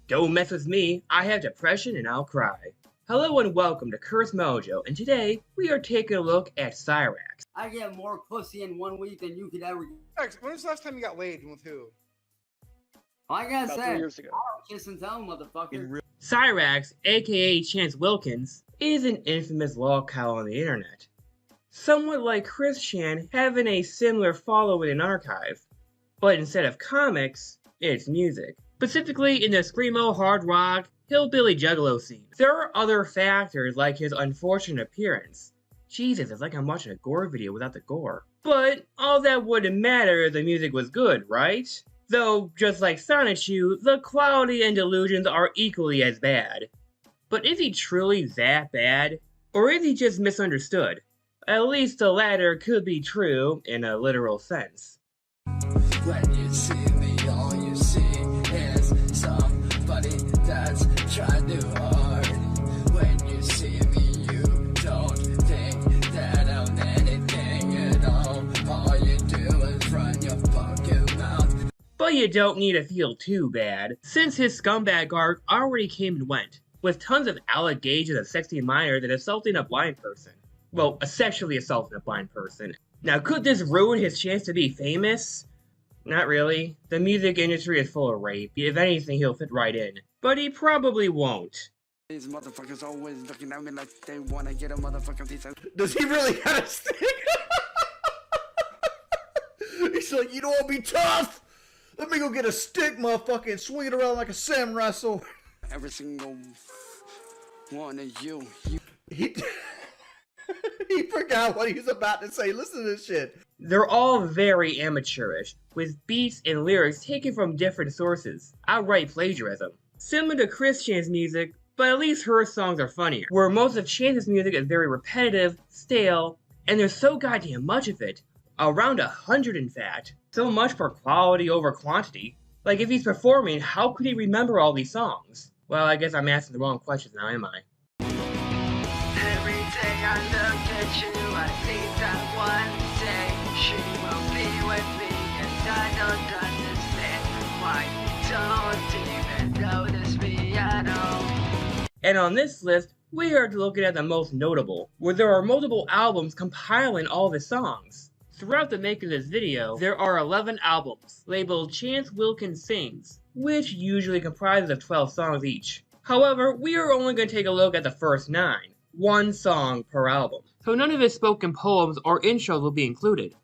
Don't mess with me, I have depression and I'll cry. Hello and welcome to Mojo, and today we are taking a look at Cyrax. I get more pussy in 1 week than you could ever get. When was the last time you got laid and with who? Like I About said, 3 years ago. I don't kiss and tell, motherfucker. Cyrax, aka Chance Wilkins, is an infamous lolcow on the internet. Somewhat like Chris Chan having a similar following in archive, but instead of comics, it's music. Specifically in the screamo, hard rock, hillbilly juggalo scene. There are other factors like his unfortunate appearance. Jesus, it's like I'm watching a gore video without the gore. But all that wouldn't matter if the music was good, right? Though, just like Sonichu, the quality and delusions are equally as bad. But is he truly that bad? Or is he just misunderstood? At least the latter could be true in a literal sense. When you see me, all you see is somebody that's trying too hard. When you see me, you don't think that I'm anything at all. All you do is run your fucking mouth. But you don't need to feel too bad, since his scumbag arc already came and went, with tons of allegations of sexy minors and assaulting a blind person. Well, sexually assaulting a blind person. Now, could this ruin his chance to be famous? Not really. The music industry is full of rape. If anything, he'll fit right in. But he probably won't. These motherfuckers always looking at me like they wanna get a motherfucking piece of. Does he really got a stick? He's like, you don't want to be tough? Let me go get a stick, motherfucker, and swing it around like a samurai sword. Every single one of you. He forgot what he was about to say. Listen to this shit. They're all very amateurish, with beats and lyrics taken from different sources. Outright plagiarism. Similar to Chris Chan's music, but at least her songs are funnier. Where most of Chance's music is very repetitive, stale, and there's so goddamn much of it. Around 100 in fact. So much for quality over quantity. Like if he's performing, how could he remember all these songs? Well, I guess I'm asking the wrong questions now, am I? Every day I look at you, I think that one day she will be with me, and I don't understand why you don't even notice me at all. And on this list, we are looking at the most notable, where there are multiple albums compiling all the songs. Throughout the making of this video, there are 11 albums, labeled Chance Wilkins Sings, which usually comprises of 12 songs each. However, we are only going to take a look at the first 9, one song per album. So none of his spoken poems or intros will be included.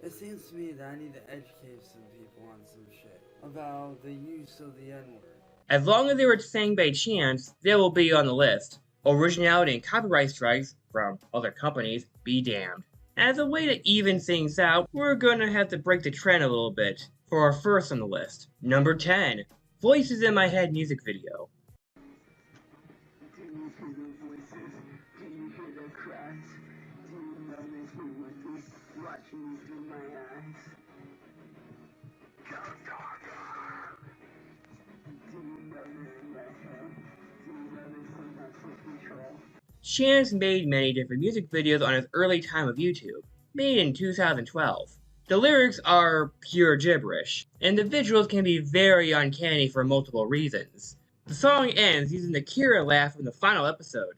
It seems to me that I need to educate some people on some shit about the use of the N-word. As long as they were sang by Chance, they will be on the list. Originality and copyright strikes from other companies be damned. As a way to even things out, we're gonna have to break the trend a little bit for our first on the list. Number 10, Voices in My Head music video. Chance made many different music videos on his early time of YouTube, made in 2012. The lyrics are pure gibberish, and the visuals can be very uncanny for multiple reasons. The song ends using the Kira laugh from the final episode.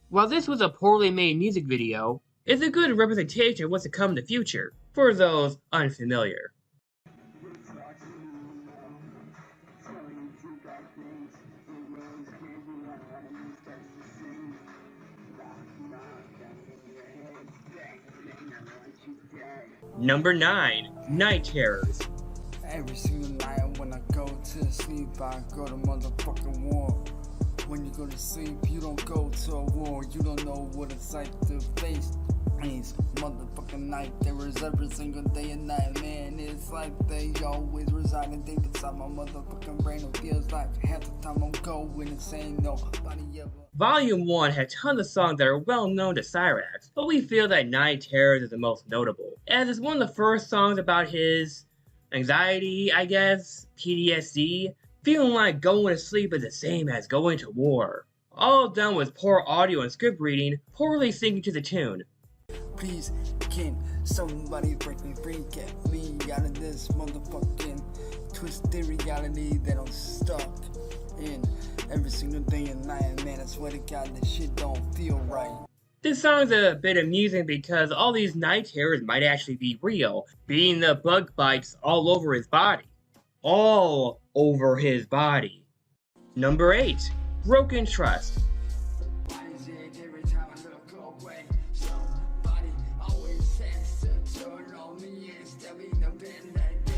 While this was a poorly made music video, it's a good representation of what's to come in the future, for those unfamiliar. Number 9, Night Terrors. Every single night when I go to sleep, I go to motherfucking war. When you go to sleep, you don't go to a war. You don't know what it's like to face these motherfucking night terrors every single day and night, man. It's like they always reside and think inside my motherfucking brain. It feels like half the time I'm going insane. Nobody ever. Volume 1 had tons of songs that are well known to Cyrax, but we feel that Night Terrors is the most notable, as it's one of the first songs about his anxiety, I guess, PTSD, feeling like going to sleep is the same as going to war. all done with poor audio and script reading, poorly syncing to the tune. Please, can somebody break me free? Get me out of this motherfucking twisted reality that I'm stuck in every single day and night. Man, I swear to God, this shit don't feel right. This song's a bit amusing because all these night terrors might actually be real, being the bug bites all over his body. All over his body. Number 8. Broken Trust. Why is it every time I look away, somebody always has to turn on me and stab me in the bed that day?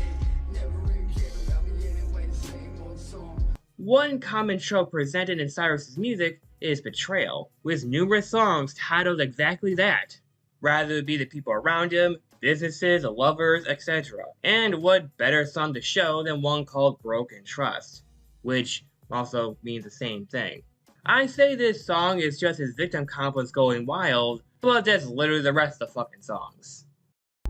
Never really cared about me anyway, same old song. One common trope presented in Cyrax's music is betrayal, with numerous songs titled exactly that. Rather it be the people around him, businesses, lovers, etc. And what better song to show than one called Broken Trust, which also means the same thing. I say this song is just his victim complex going wild, but that's literally the rest of the fucking songs.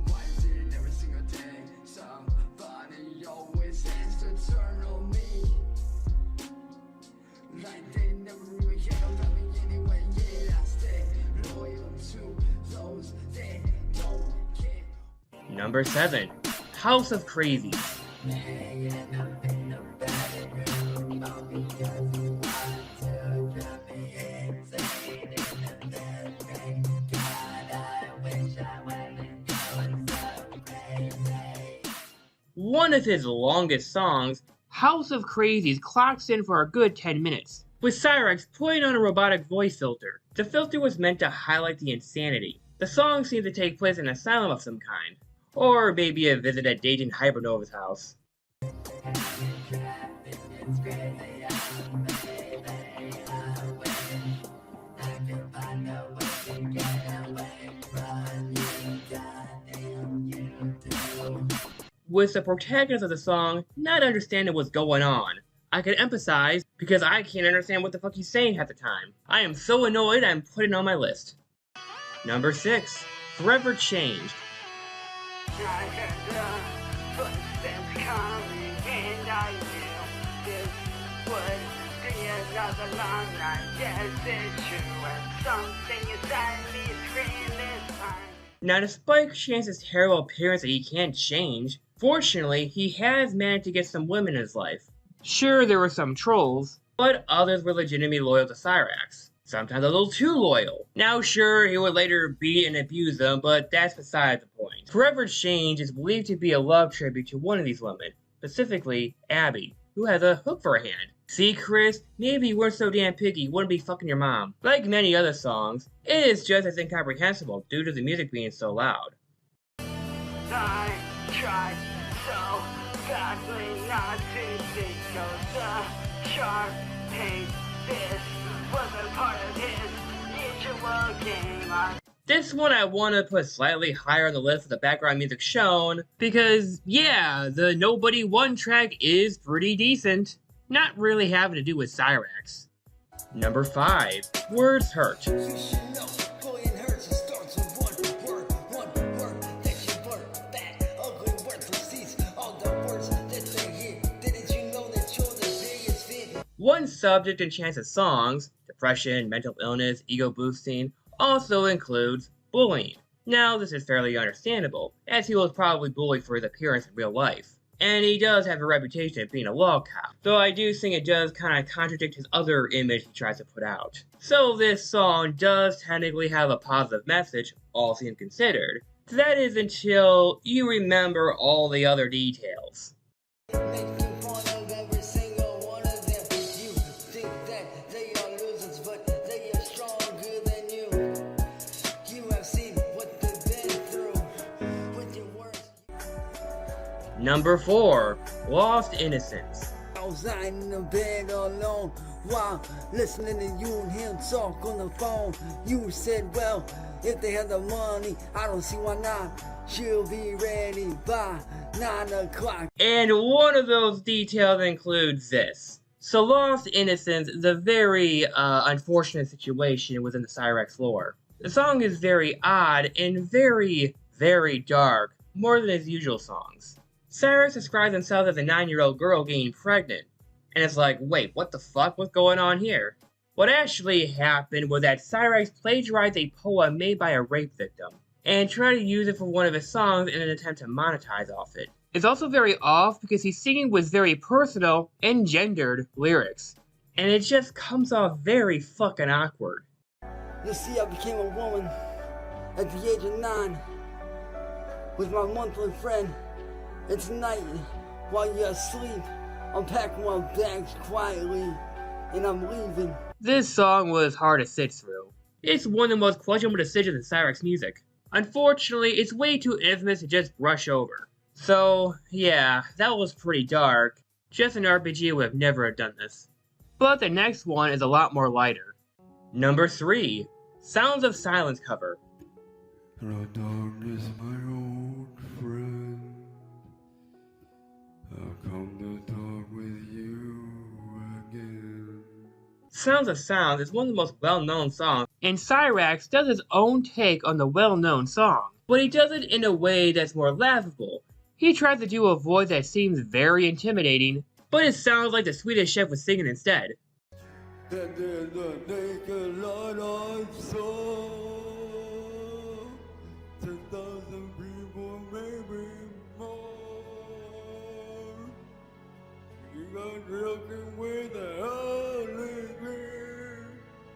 Why is it every single day, somebody always has to turn on me? Like they never really cared about me anyway, yeah, I stay loyal to those that don't care. Number 7. House of Crazies. One of his longest songs, House of Crazies clocks in for a good 10 minutes, with Cyrax putting on a robotic voice filter. The filter was meant to highlight the insanity. The song seemed to take place in an asylum of some kind, or maybe a visit at Dayton Hypernova's house. With the protagonist of the song not understanding what's going on, I can empathize because I can't understand what the fuck he's saying half the time. I am so annoyed I'm putting it on my list. Number 6. Forever Changed. I heard the footsteps coming and I knew this would be another long night. Yes, it's true, and something inside me is screaming this time. Now, despite Chance's terrible appearance that he can't change, fortunately, he has managed to get some women in his life. Sure, there were some trolls, but others were legitimately loyal to Cyrax. Sometimes a little too loyal. Now, sure, he would later beat and abuse them, but that's beside the point. Forever Change is believed to be a love tribute to one of these women, specifically Abby, who has a hook for a hand. See, Chris, maybe you weren't so damn picky, you wouldn't be fucking your mom. Like many other songs, it is just as incomprehensible due to the music being so loud. I tried so badly not to think of the sharp pain. This was a part of his usual game. This one I want to put slightly higher on the list of the background music shown, because yeah, the Nobody One track is pretty decent. Not really having to do with Cyrax. Number 5. Words Hurt. You should know, bullying hurts, it starts with one word that you blurt. That ugly word precedes all the words that they hear. Didn't you know that you're the biggest fit? One subject in Chance's songs, depression, mental illness, ego boosting, also includes bullying. Now, this is fairly understandable, as he was probably bullied for his appearance in real life. And he does have a reputation of being a lolcow, though I do think it does kind of contradict his other image he tries to put out. So this song does technically have a positive message, all things considered. That is until you remember all the other details. Make me fun of every single one of them. You think that they are losers, but they are stronger than you. You have seen what they've been through with your words. Number 4. Lost Innocence. I was lying in the bed alone while listening to you and him talk on the phone. You said, well, if they have the money, I don't see why not. She'll be ready by 9 o'clock. And one of those details includes this. So Lost Innocence is a very unfortunate situation within the Cyrax lore. The song is very odd and very, very dark, more than his usual songs. Cyrax describes himself as a 9-year-old girl getting pregnant. And it's like, wait, what the fuck? What's going on here? What actually happened was that Cyrax plagiarized a poem made by a rape victim, and tried to use it for one of his songs in an attempt to monetize off it. It's also very off because he's singing with very personal and gendered lyrics, and it just comes off very fucking awkward. You see, I became a woman at the age of 9 with my monthly friend. It's night while you're asleep. I'm packing my bags quietly and I'm leaving. This song was hard to sit through. It's one of the most questionable decisions in Cyrax music. Unfortunately, it's way too infamous to just brush over. So, yeah, that was pretty dark. Just an RPG would have never done this. But the next one is a lot more lighter. Number 3. Sounds of Silence cover. Hello, darkness, my old friend. I'll come to talk with you again. Sounds of Sounds is one of the most well-known songs, and Cyrax does his own take on the well-known song, but he does it in a way that's more laughable. He tries to do a voice that seems very intimidating, but it sounds like the Swedish Chef was singing instead. And then the naked light I saw 10,000 people, maybe more. You got looking with the Holy Grail.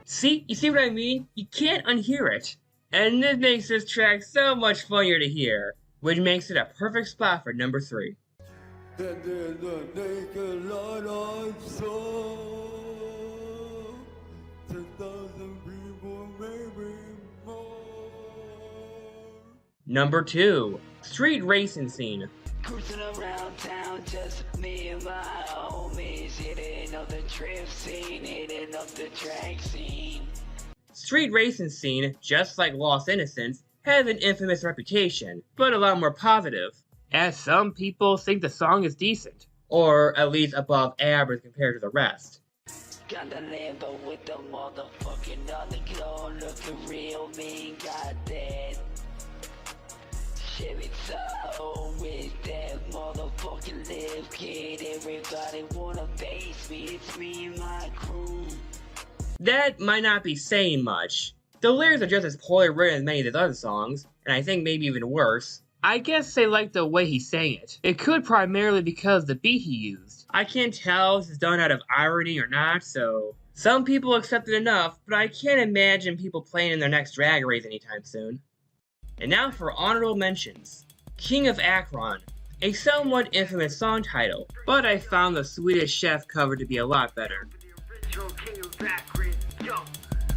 See? You see what I mean? You can't unhear it. And this makes this track so much funnier to hear, which makes it a perfect spot for number 3. And then the naked light I saw 10,000 people, maybe more. Number 2. Street Racing Scene. Cruising around town, just me and my homies, hitting up the trip scene, hitting up the track scene. Street Racing Scene, just like Lost Innocence, has an infamous reputation, but a lot more positive, as some people think the song is decent, or at least above average compared to the rest. Got the Lambo with the motherfucking underglow, looking real mean, got that Chevy Tahoe with that motherfucking lift kit. Everybody wanna base me, it's me and my crew. That might not be saying much. The lyrics are just as poorly written as many of his other songs, and I think maybe even worse. I guess they like the way he sang it. It could primarily because of the beat he used. I can't tell if this is done out of irony or not, so some people accept it enough, but I can't imagine people playing in their next drag race anytime soon. And now for honorable mentions. King of Akron, a somewhat infamous song title, but I found the Swedish Chef cover to be a lot better. Original King of Akron, yo,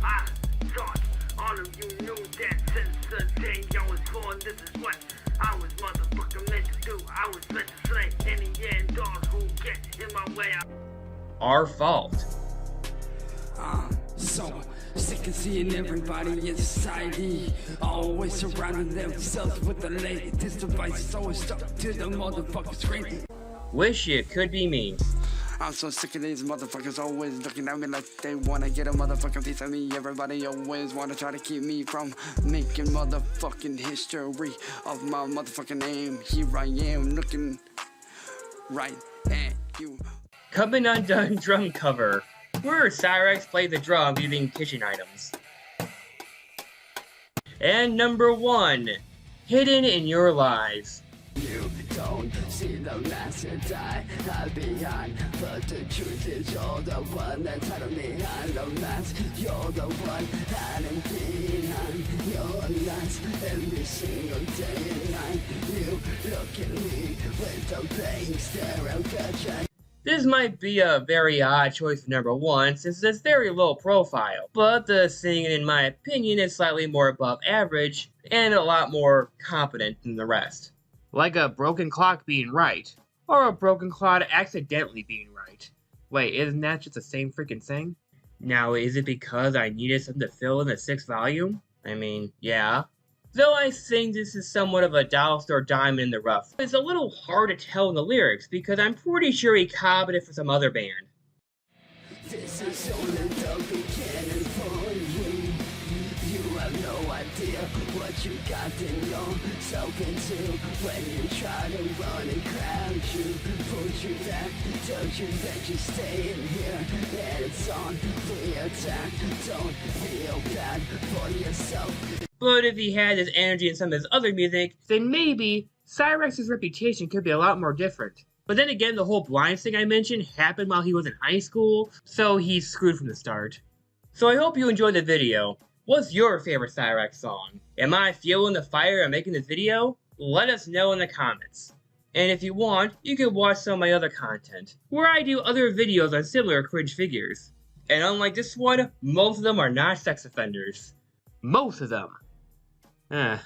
I thought all of you knew that since the day I was born, this is what I was motherfucking meant to do. I was meant to slay any and all who get in my way. Our Fault. So sick of seeing everybody in society always surrounding themselves with the latest devices, always stuck to the motherfucking screen. Wish It Could Be Me. I'm so sick of these motherfuckers always looking at me like they wanna get a motherfucking piece of me. Everybody always wanna try to keep me from making motherfucking history of my motherfucking name. Here I am looking right at you. Coming Undone drum cover, where Cyrax played the drums using kitchen items. And number 1, Hidden in Your Lies. You don't see the master die behind, but the truth is you're the one that's hiding behind the mask. You're the one hiding behind your lies every single day and night. You look at me with a blank stare of gotcha. This might be a very odd choice for number 1 since it's very low profile, but the singing in my opinion is slightly more above average and a lot more competent than the rest. Like a broken clock being right, or a broken clock accidentally being right. Wait, isn't that just the same freaking thing? Now, is it because I needed something to fill in the 6th volume? I mean, yeah. Though I think this is somewhat of a dollar store diamond in the rough. It's a little hard to tell in the lyrics because I'm pretty sure he copied it for some other band. This is only the beginning for you. You have no idea what you got in yourself into when you try to run and crowd you. Pulled you back, told you that you stay in here, and it's on the attack. Don't feel bad for yourself. But if he had his energy in some of his other music, then maybe Cyrax's reputation could be a lot more different. But then again, the whole blinds thing I mentioned happened while he was in high school, so he's screwed from the start. So I hope you enjoyed the video. What's your favorite Cyrax song? Am I fueling the fire and making this video? Let us know in the comments. And if you want, you can watch some of my other content, where I do other videos on similar cringe figures. And unlike this one, most of them are not sex offenders. Most of them.